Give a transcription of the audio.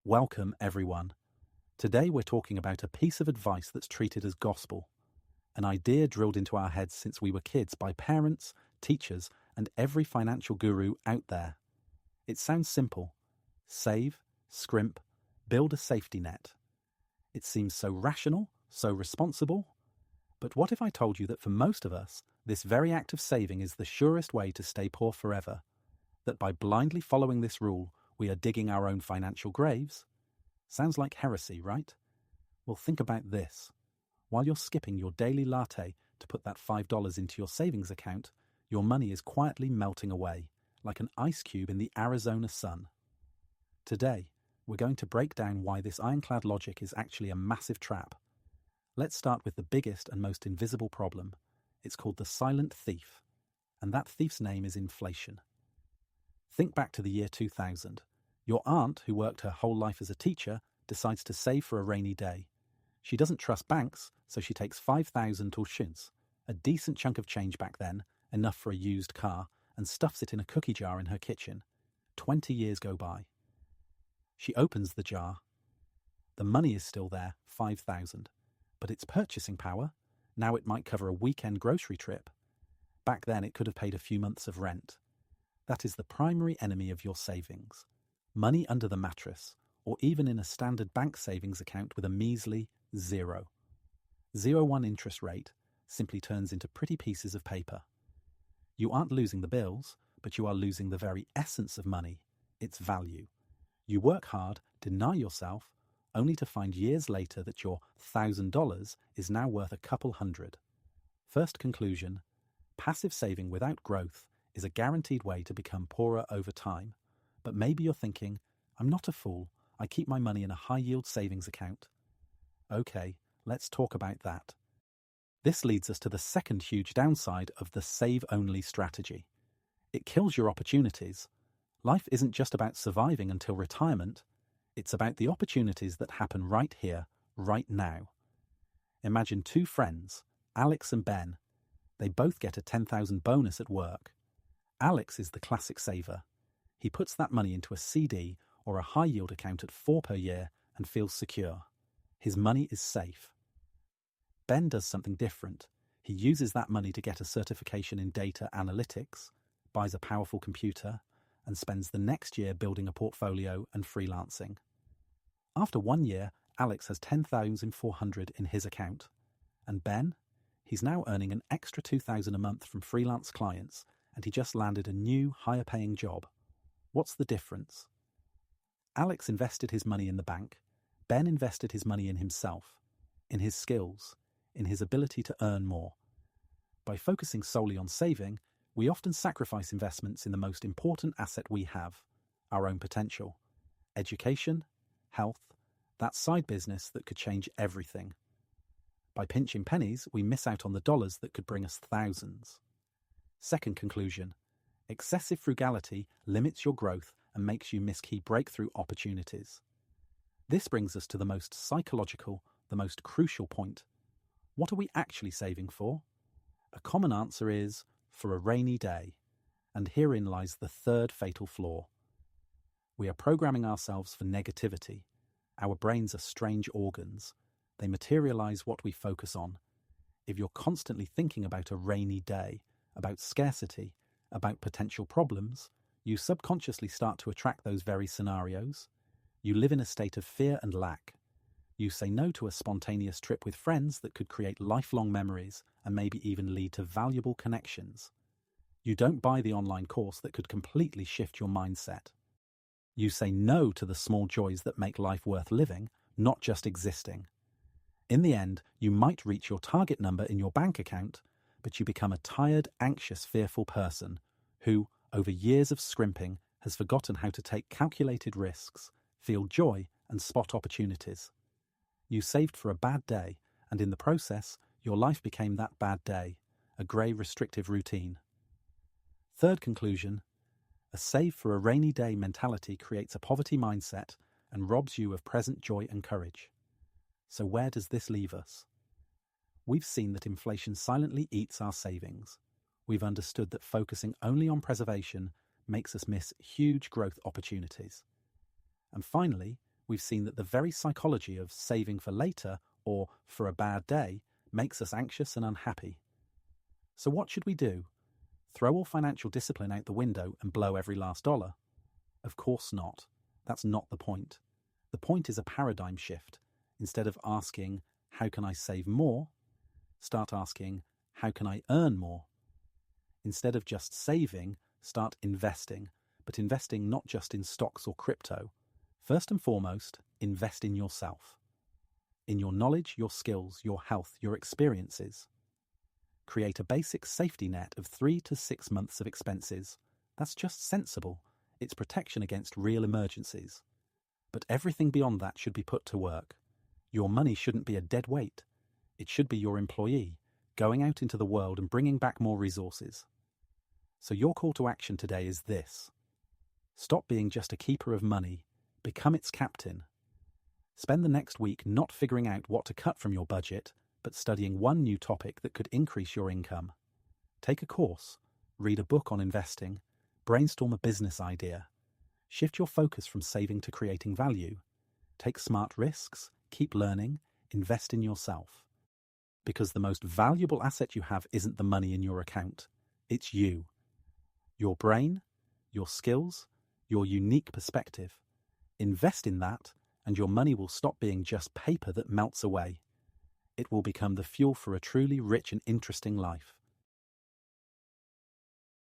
Welcome, everyone. Today we're talking about a piece of advice that's treated as gospel, an idea drilled into our heads since we were kids by parents, teachers, and every financial guru out there. It sounds simple. Save, scrimp, build a safety net. It seems so rational, so responsible. But what if I told you that for most of us, this very act of saving is the surest way to stay poor forever? That by blindly following this rule, we are digging our own financial graves? Sounds like heresy, right? Well, think about this. While you're skipping your daily latte to put that $5 into your savings account, your money is quietly melting away, like an ice cube in the Arizona sun. Today, we're going to break down why this ironclad logic is actually a massive trap. Let's start with the biggest and most invisible problem. It's called the silent thief, and that thief's name is inflation. Think back to the year 2000. Your aunt, who worked her whole life as a teacher, decides to save for a rainy day. She doesn't trust banks, so she takes 5,000 tulshins, a decent chunk of change back then, enough for a used car, and stuffs it in a cookie jar in her kitchen. 20 years go by. She opens the jar. The money is still there, 5,000, but its purchasing power, now it might cover a weekend grocery trip. Back then it could have paid a few months of rent. That is the primary enemy of your savings. Money under the mattress, or even in a standard bank savings account with a measly 0.01 interest rate, simply turns into pretty pieces of paper. You aren't losing the bills, but you are losing the very essence of money, its value. You work hard, deny yourself, only to find years later that your $1,000 is now worth a couple hundred. First conclusion: passive saving without growth is a guaranteed way to become poorer over time. But maybe you're thinking, I'm not a fool, I keep my money in a high-yield savings account. Okay, let's talk about that. This leads us to the second huge downside of the save-only strategy. It kills your opportunities. Life isn't just about surviving until retirement, it's about the opportunities that happen right here, right now. Imagine two friends, Alex and Ben. They both get a 10,000 bonus at work. Alex is the classic saver. He puts that money into a CD or a high-yield account at 4% per year and feels secure. His money is safe. Ben does something different. He uses that money to get a certification in data analytics, buys a powerful computer, and spends the next year building a portfolio and freelancing. After 1 year, Alex has 10,400 in his account. And Ben? He's now earning an extra 2,000 a month from freelance clients, and he just landed a new, higher-paying job. What's the difference? Alex invested his money in the bank. Ben invested his money in himself, in his skills, in his ability to earn more. By focusing solely on saving, we often sacrifice investments in the most important asset we have, our own potential. Education, health, that side business that could change everything. By pinching pennies, we miss out on the dollars that could bring us thousands. Second conclusion: excessive frugality limits your growth and makes you miss key breakthrough opportunities. This brings us to the most psychological, the most crucial point. What are we actually saving for? A common answer is, for a rainy day. And herein lies the third fatal flaw. We are programming ourselves for negativity. Our brains are strange organs. They materialize what we focus on. If you're constantly thinking about a rainy day, about scarcity, about potential problems, you subconsciously start to attract those very scenarios. You live in a state of fear and lack. You say no to a spontaneous trip with friends that could create lifelong memories and maybe even lead to valuable connections. You don't buy the online course that could completely shift your mindset. You say no to the small joys that make life worth living, not just existing. In the end, you might reach your target number in your bank account, but you become a tired, anxious, fearful person who, over years of scrimping, has forgotten how to take calculated risks, feel joy, and spot opportunities. You saved for a bad day, and in the process, your life became that bad day, a grey, restrictive routine. Third conclusion: a save for a rainy day mentality creates a poverty mindset and robs you of present joy and courage. So where does this leave us? We've seen that inflation silently eats our savings. We've understood that focusing only on preservation makes us miss huge growth opportunities. And finally, we've seen that the very psychology of saving for later or for a bad day makes us anxious and unhappy. So what should we do? Throw all financial discipline out the window and blow every last dollar? Of course not. That's not the point. The point is a paradigm shift. Instead of asking, how can I save more? Start asking, how can I earn more? Instead of just saving, start investing, but investing not just in stocks or crypto. First and foremost, invest in yourself. In your knowledge, your skills, your health, your experiences. Create a basic safety net of 3 to 6 months of expenses. That's just sensible. It's protection against real emergencies. But everything beyond that should be put to work. Your money shouldn't be a dead weight. It should be your employee, going out into the world and bringing back more resources. So your call to action today is this. Stop being just a keeper of money. Become its captain. Spend the next week not figuring out what to cut from your budget, but studying one new topic that could increase your income. Take a course, read a book on investing, brainstorm a business idea. Shift your focus from saving to creating value. Take smart risks, keep learning, invest in yourself. Because the most valuable asset you have isn't the money in your account. It's you. Your brain, your skills, your unique perspective. Invest in that, and your money will stop being just paper that melts away. It will become the fuel for a truly rich and interesting life.